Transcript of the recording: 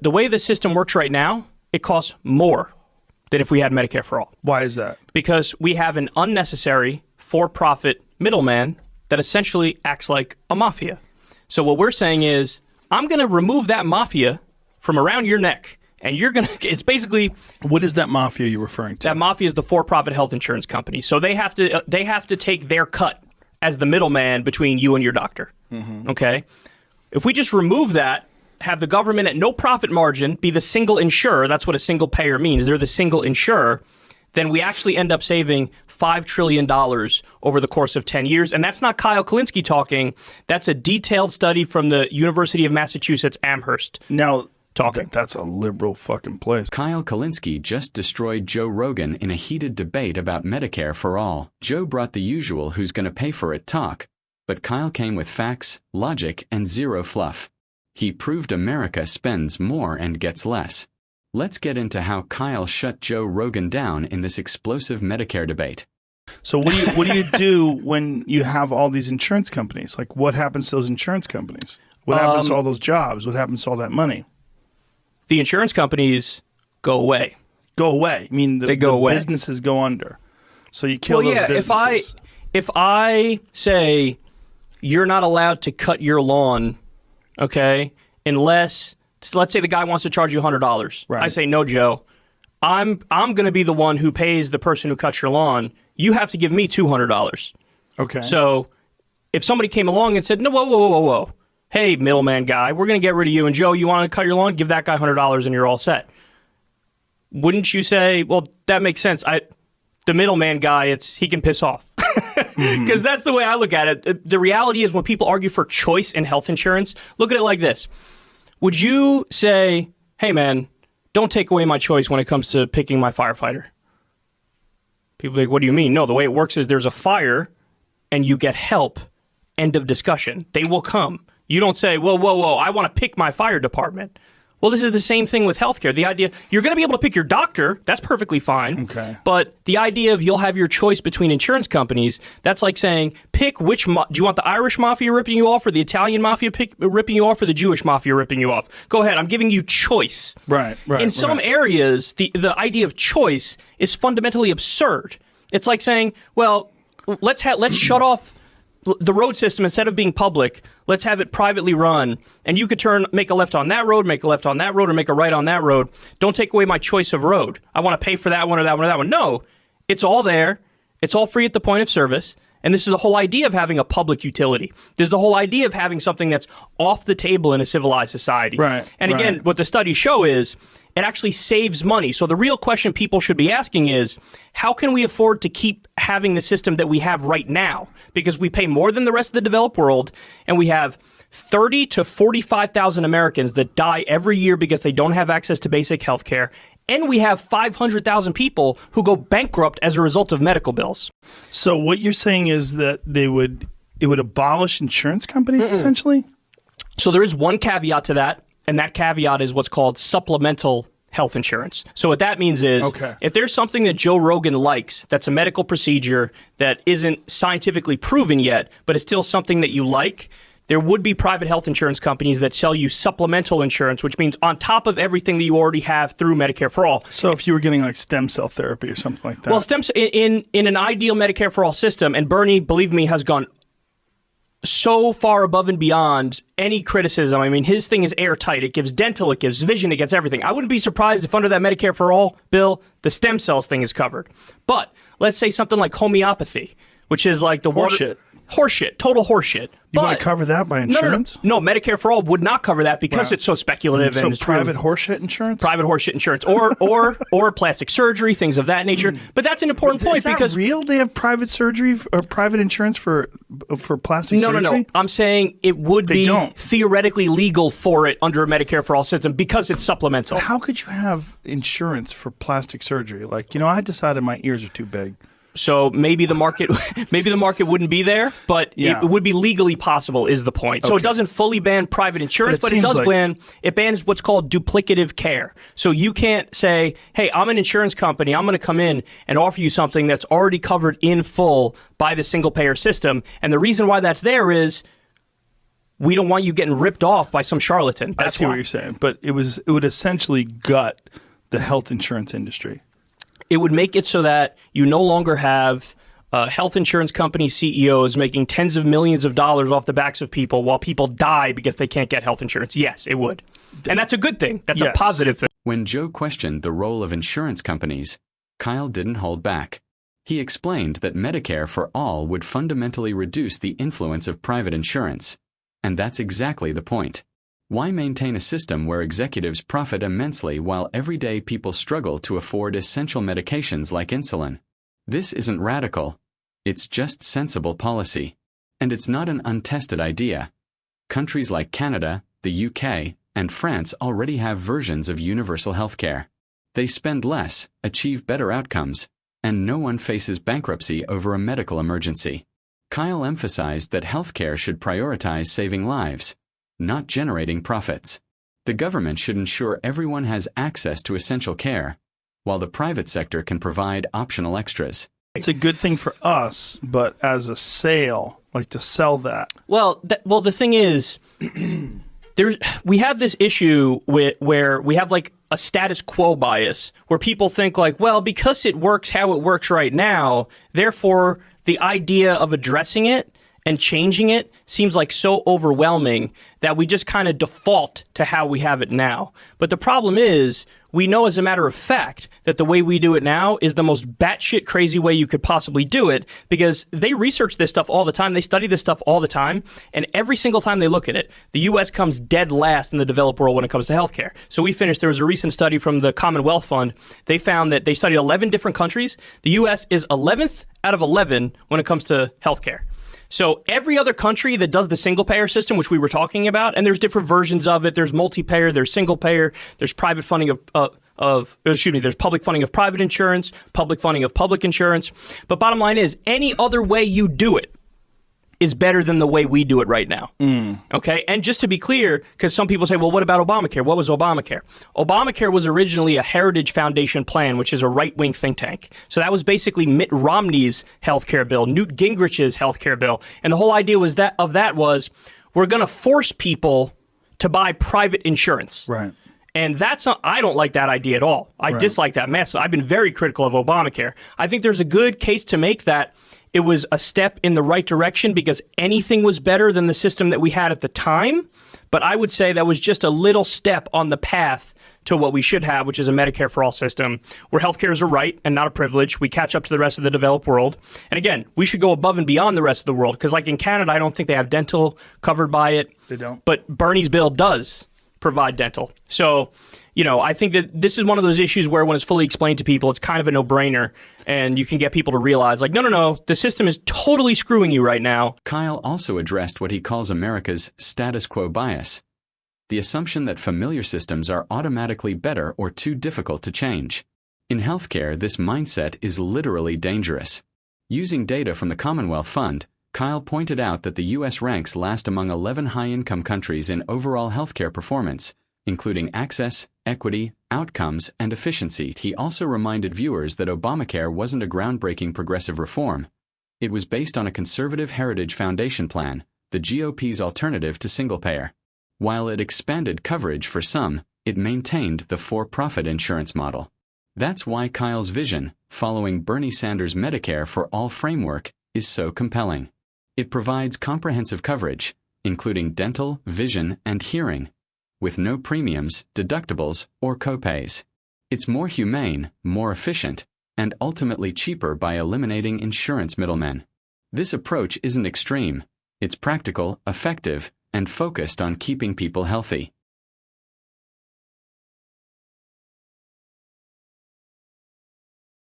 The way the system works right now, it costs more than if we had Medicare for all. Why is that? Because we have an unnecessary for-profit middleman that essentially acts like a mafia. So what we're saying is, I'm going to remove that mafia from around your neck, and you're going to, it's basically... What is that mafia you're referring to? That mafia is the for-profit health insurance company. So they have to take their cut as the middleman between you and your doctor. Okay? If we just remove that, have the government at no profit margin be the single insurer, that's what a single payer means, they're the single insurer, then we actually end up saving $5 trillion over the course of 10 years. And that's not Kyle Kulinski talking. That's a detailed study from the University of Massachusetts Amherst. Now, talking. That's a liberal fucking place. Kyle Kulinski just destroyed Joe Rogan in a heated debate about Medicare for all. Joe brought the usual who's gonna pay for it talk, but Kyle came with facts, logic, and zero fluff. He proved America spends more and gets less. Let's get into how Kyle shut Joe Rogan down in this explosive Medicare debate. So what do you do when you have all these insurance companies? Like, what happens to those insurance companies? What happens to all those jobs? What happens to all that money? The insurance companies go away. Go away. I mean, they go away. Businesses go under. So you kill those businesses. If I say you're not allowed to cut your lawn, okay, unless, let's say the guy wants to charge you $100. Right. I say, no, Joe, I'm going to be the one who pays the person who cuts your lawn. You have to give me $200. Okay. So if somebody came along and said, no, whoa. Hey, middleman guy, we're going to get rid of you. And Joe, you want to cut your lawn? Give that guy $100 and you're all set. Wouldn't you say, well, that makes sense. The middleman guy, he can piss off. Because that's the way I look at it. The reality is when people argue for choice in health insurance, look at it like this. Would you say, hey, man, don't take away my choice when it comes to picking my firefighter? People are like, what do you mean? No, the way it works is there's a fire and you get help. End of discussion. They will come. You don't say, whoa, I want to pick my fire department. Well, this is the same thing with healthcare. The idea, you're going to be able to pick your doctor. That's perfectly fine. Okay. But the idea of you'll have your choice between insurance companies, that's like saying, pick which, do you want the Irish mafia ripping you off or the Italian mafia ripping you off or the Jewish mafia ripping you off? Go ahead. I'm giving you choice. Right. In some areas, the idea of choice is fundamentally absurd. It's like saying, well, let's shut off the road system. Instead of being public, let's have it privately run, and you could make a left on that road, make a left on that road, or make a right on that road. Don't take away my choice of road. I want to pay for that one or that one or that one. No, it's all there. It's all free at the point of service, and this is the whole idea of having a public utility. There's the whole idea of having something that's off the table in a civilized society. Right. And again, what the studies show is it actually saves money. So the real question people should be asking is, how can we afford to keep having the system that we have right now? Because we pay more than the rest of the developed world, and we have 30 to 45,000 Americans that die every year because they don't have access to basic health care, and we have 500,000 people who go bankrupt as a result of medical bills. So what you're saying is that it would abolish insurance companies, essentially? So there is one caveat to that. And that caveat is what's called supplemental health insurance. So what that means is if there's something that Joe Rogan likes, that's a medical procedure that isn't scientifically proven yet, but it's still something that you like, there would be private health insurance companies that sell you supplemental insurance, which means on top of everything that you already have through Medicare for all. So if you were getting like stem cell therapy or something like that. Well, in an ideal Medicare for all system, and Bernie, believe me, has gone so far above and beyond any criticism. I mean, his thing is airtight. It gives dental, it gives vision, it gets everything. I wouldn't be surprised if under that Medicare for all bill, the stem cells thing is covered. But let's say something like homeopathy, which is like the horseshit. Horseshit, total horseshit. You want to cover that by insurance? No, Medicare for all would not cover that because it's so speculative. So and it's private horseshit insurance? Private horseshit insurance, or plastic surgery, things of that nature. But that's an important point because real? They have private surgery or private insurance for plastic surgery? No. I'm saying it would be theoretically legal for it under a Medicare for all system because it's supplemental. But how could you have insurance for plastic surgery? Like, I decided my ears are too big. So maybe the market wouldn't be there, but it would be legally possible is the point. So it doesn't fully ban private insurance, but it does bans what's called duplicative care. So you can't say, hey, I'm an insurance company, I'm going to come in and offer you something that's already covered in full by the single payer system. And the reason why that's there is we don't want you getting ripped off by some charlatan. I That's see why. what you're saying, but it would essentially gut the health insurance industry. It would make it so that you no longer have health insurance company CEOs making tens of millions of dollars off the backs of people while people die because they can't get health insurance. Yes, it would. And that's a good thing. That's a positive thing. When Joe questioned the role of insurance companies, Kyle didn't hold back. He explained that Medicare for all would fundamentally reduce the influence of private insurance. And that's exactly the point. Why maintain a system where executives profit immensely while everyday people struggle to afford essential medications like insulin? This isn't radical. It's just sensible policy. And it's not an untested idea. Countries like Canada, the UK, and France already have versions of universal healthcare. They spend less, achieve better outcomes, and no one faces bankruptcy over a medical emergency. Kyle emphasized that healthcare should prioritize saving lives, not generating profits. The government should ensure everyone has access to essential care, while the private sector can provide optional extras. It's a good thing for us, but as a sale, like to sell that. Well, the thing is, we have this issue where we have like a status quo bias, where people think like, well, because it works how it works right now, therefore the idea of addressing it and changing it seems like so overwhelming that we just kind of default to how we have it now. But the problem is, we know as a matter of fact that the way we do it now is the most batshit crazy way you could possibly do it, because they research this stuff all the time. They study this stuff all the time. And every single time they look at it, the U.S. comes dead last in the developed world when it comes to healthcare. So there was a recent study from the Commonwealth Fund. They found that they studied 11 different countries. The U.S. is 11th out of 11 when it comes to healthcare. So every other country that does the single payer system, which we were talking about, and there's different versions of it. There's multi-payer, there's single payer, there's private funding there's public funding of private insurance, public funding of public insurance. But bottom line is, any other way you do it is better than the way we do it right now. Okay? And just to be clear, because some people say, well, what about Obamacare? What was Obamacare? Obamacare was originally a Heritage Foundation plan, which is a right-wing think tank. So that was basically Mitt Romney's healthcare bill, Newt Gingrich's healthcare bill. And the whole idea was we're going to force people to buy private insurance. Right. And I don't like that idea at all. I dislike that mess. I've been very critical of Obamacare. I think there's a good case to make that it was a step in the right direction because anything was better than the system that we had at the time. But I would say that was just a little step on the path to what we should have, which is a Medicare for all system, where healthcare is a right and not a privilege. We catch up to the rest of the developed world. And again, we should go above and beyond the rest of the world, because like in Canada, I don't think they have dental covered by it. They don't. But Bernie's bill does provide dental. So, I think that this is one of those issues where when it's fully explained to people, it's kind of a no-brainer, and you can get people to realize, like, no, the system is totally screwing you right now. Kyle also addressed what he calls America's status quo bias, the assumption that familiar systems are automatically better or too difficult to change. In healthcare, this mindset is literally dangerous. Using data from the Commonwealth Fund, Kyle pointed out that the U.S. ranks last among 11 high-income countries in overall healthcare performance, including access, equity, outcomes, and efficiency. He also reminded viewers that Obamacare wasn't a groundbreaking progressive reform. It was based on a conservative Heritage Foundation plan, the GOP's alternative to single-payer. While it expanded coverage for some, it maintained the for-profit insurance model. That's why Kyle's vision, following Bernie Sanders' Medicare for all framework, is so compelling. It provides comprehensive coverage, including dental, vision, and hearing, with no premiums, deductibles, or copays. It's more humane, more efficient, and ultimately cheaper by eliminating insurance middlemen. This approach isn't extreme. It's practical, effective, and focused on keeping people healthy.